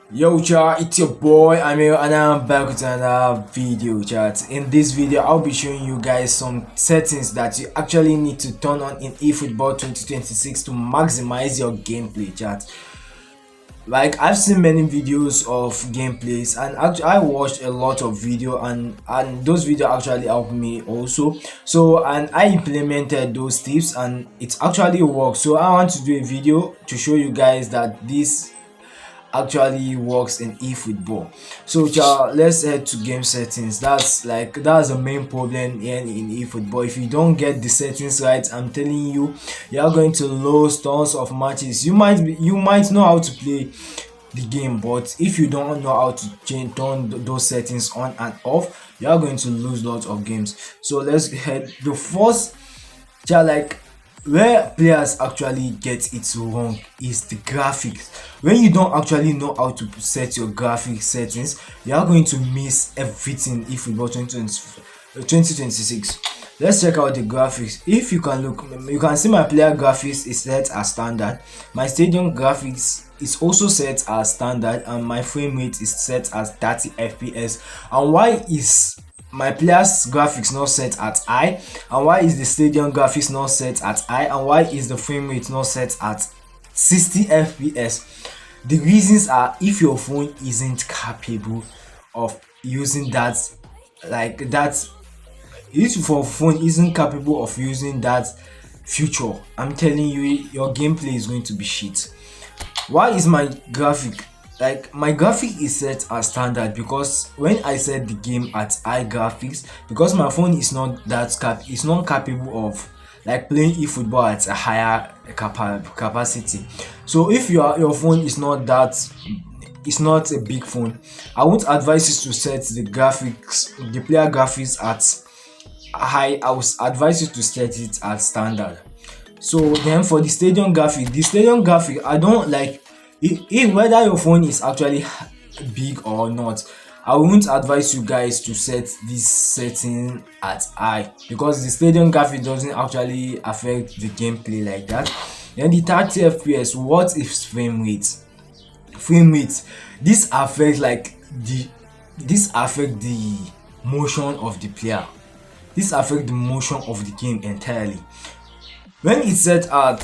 Yo chat, it's your boy Ameer and I'm back with another video chat. In this video, I'll be showing you guys some settings that you actually need to turn on in eFootball 2026 to maximize your gameplay chat. Like I've seen many videos of gameplays and actually I watched a lot of video and those videos actually helped me also. So and I implemented those tips and it actually works. So I want to do a video to show you guys that this actually works in eFootball. So let's head to game settings. That's the main problem here in eFootball. If you don't get the settings right, I'm telling you, you are going to lose tons of matches. You might know how to play the game, but if you don't know how to turn those settings on and off, you are going to lose lots of games. So let's head the first like where players actually get it wrong is the graphics. When you don't actually know how to set your graphic settings, you are going to miss everything if football 2026. Let's check out the graphics. If you can look, you can see my player graphics is set as standard, my stadium graphics is also set as standard, and my frame rate is set as 30 fps. And why is my players graphics not set at high, and why is the stadium graphics not set at high, and why is the frame rate not set at 60 fps? The reasons are if your phone isn't capable of using that, like that if your phone isn't capable of using that feature, I'm telling you, your gameplay is going to be shit. Why is my graphic, like my graphic is set as standard? Because when I set the game at high graphics, because my phone is not capable of like playing eFootball at a higher capacity. So if your phone is not a big phone, I won't advise you to set the player graphics at high. I would advise you to set it at standard. So then for the stadium graphic, I don't like if whether your phone is actually big or not. I won't advise you guys to set this setting at high, because the stadium graphic doesn't actually affect the gameplay like that. Then the 30 fps, what is frame rate? This affects the motion of the player. This affects the motion of the game entirely. When it's set at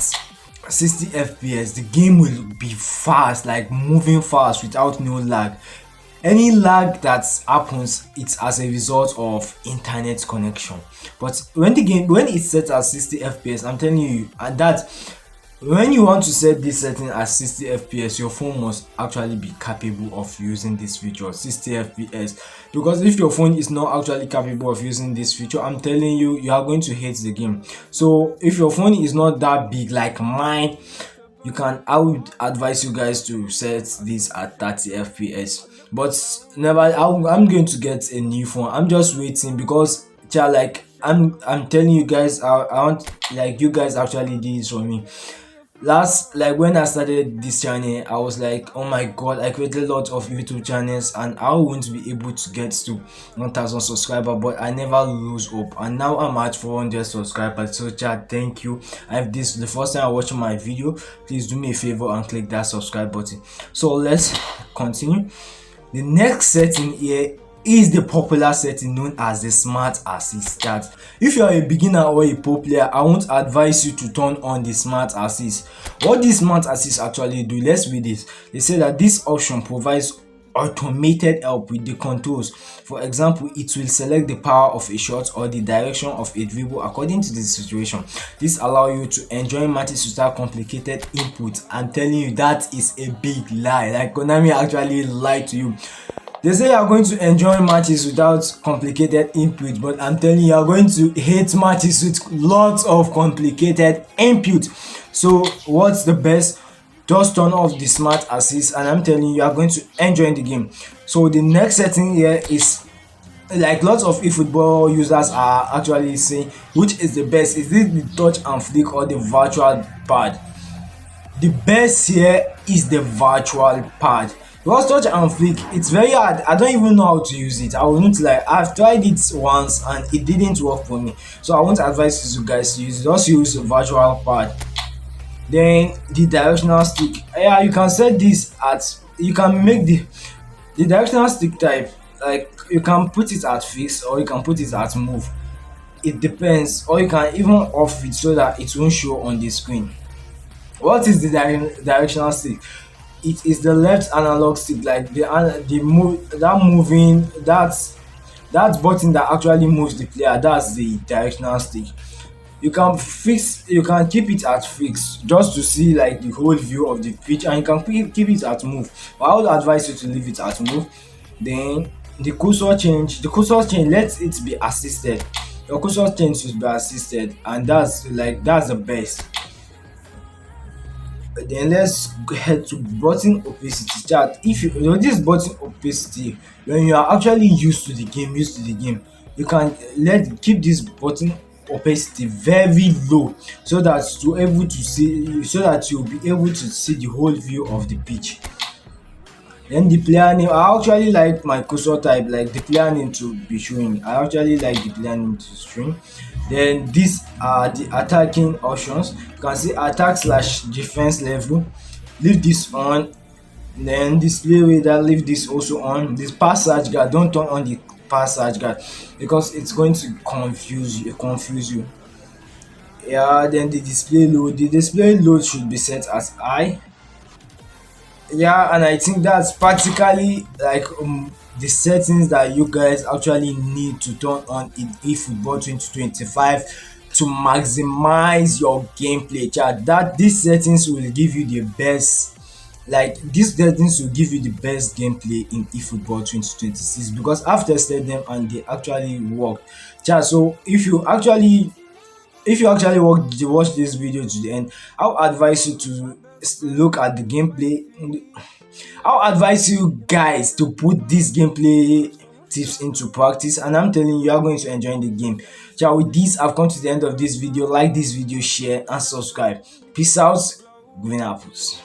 60 fps, the game will be fast, like moving fast without no lag. Any lag that happens, it's as a result of internet connection. But when it's set at 60 fps, I'm telling you, and that when you want to set this setting at 60 fps, your phone must actually be capable of using this feature 60 fps. Because if your phone is not actually capable of using this feature, I'm telling you, you are going to hate the game. So if your phone is not that big like mine, I would advise you guys to set this at 30 fps. But never, I'm going to get a new phone. I'm just waiting, because I'm telling you guys, I want, like, you guys actually did this for me. When I started this channel, I was like, oh my god, I created a lot of YouTube channels and I won't be able to get to 1000 subscribers, but I never lose hope, and now I'm at 400 subscribers. So chat, thank you. If this is the first time watching my video, please do me a favor and click that subscribe button. So let's continue. The next setting here is the popular setting known as the smart assist. That if you are a beginner or a pro player, I won't advise you to turn on the smart assist. What this smart assist actually do, let's read it. They say that this option provides automated help with the controls. For example, it will select the power of a shot or the direction of a dribble according to the situation. This allows you to enjoy matches without complicated input. I'm telling you, that is a big lie. Like, Konami actually lied to you. They say you are going to enjoy matches without complicated input, but I'm telling you, you are going to hate matches with lots of complicated input. So what's the best? Just turn off the smart assist, and I'm telling you, you are going to enjoy the game. So the next setting here is, like, lots of eFootball users are actually saying, which is the best? Is it the touch and flick or the virtual pad? The best here is the virtual pad. Because touch and flick, it's very hard. I don't even know how to use it. I will not like, I've tried it once and it didn't work for me. So I won't advise you guys to use it. Just use a virtual pad. Then the directional stick, yeah, you can set this at you can make the directional stick type, like you can put it at fix or you can put it at move. It depends, or you can even off it so that it won't show on the screen. What is the directional stick? It is the left analog stick, like the move that moving that button that actually moves the player. That's the directional stick. You can keep it at fix just to see like the whole view of the pitch, and you can keep it at move. But I would advise you to leave it at move. Then the cursor change, let it be assisted. Your cursor change should be assisted, and that's the best. Then let's head to button opacity chart. If this button opacity, when you are actually used to the game, you can let keep this button opacity very low so that you'll be able to see the whole view of the pitch. Then the player name, I actually like my cursor type, like the player name to be showing. I actually like the player name to string. Then these are the attacking options. You can see attack slash defense level. Leave this on. Then display radar, leave this also on. This pass search guard, don't turn on the pass search guard because it's going to confuse you. Yeah, then the display load should be set as high. Yeah, and I think that's practically like the settings that you guys actually need to turn on in eFootball 2025 to maximize your gameplay. Chat that these settings will give you the best, like these settings will give you the best gameplay in eFootball 2026 because I've tested them and they actually work. Chat, so if you actually watch this video to the end, I'll advise you to look at the gameplay. I'll advise you guys to put these gameplay tips into practice, and I'm telling you, you are going to enjoy the game. So with this, I've come to the end of this video. Like this video, share and subscribe. Peace out. Green apples.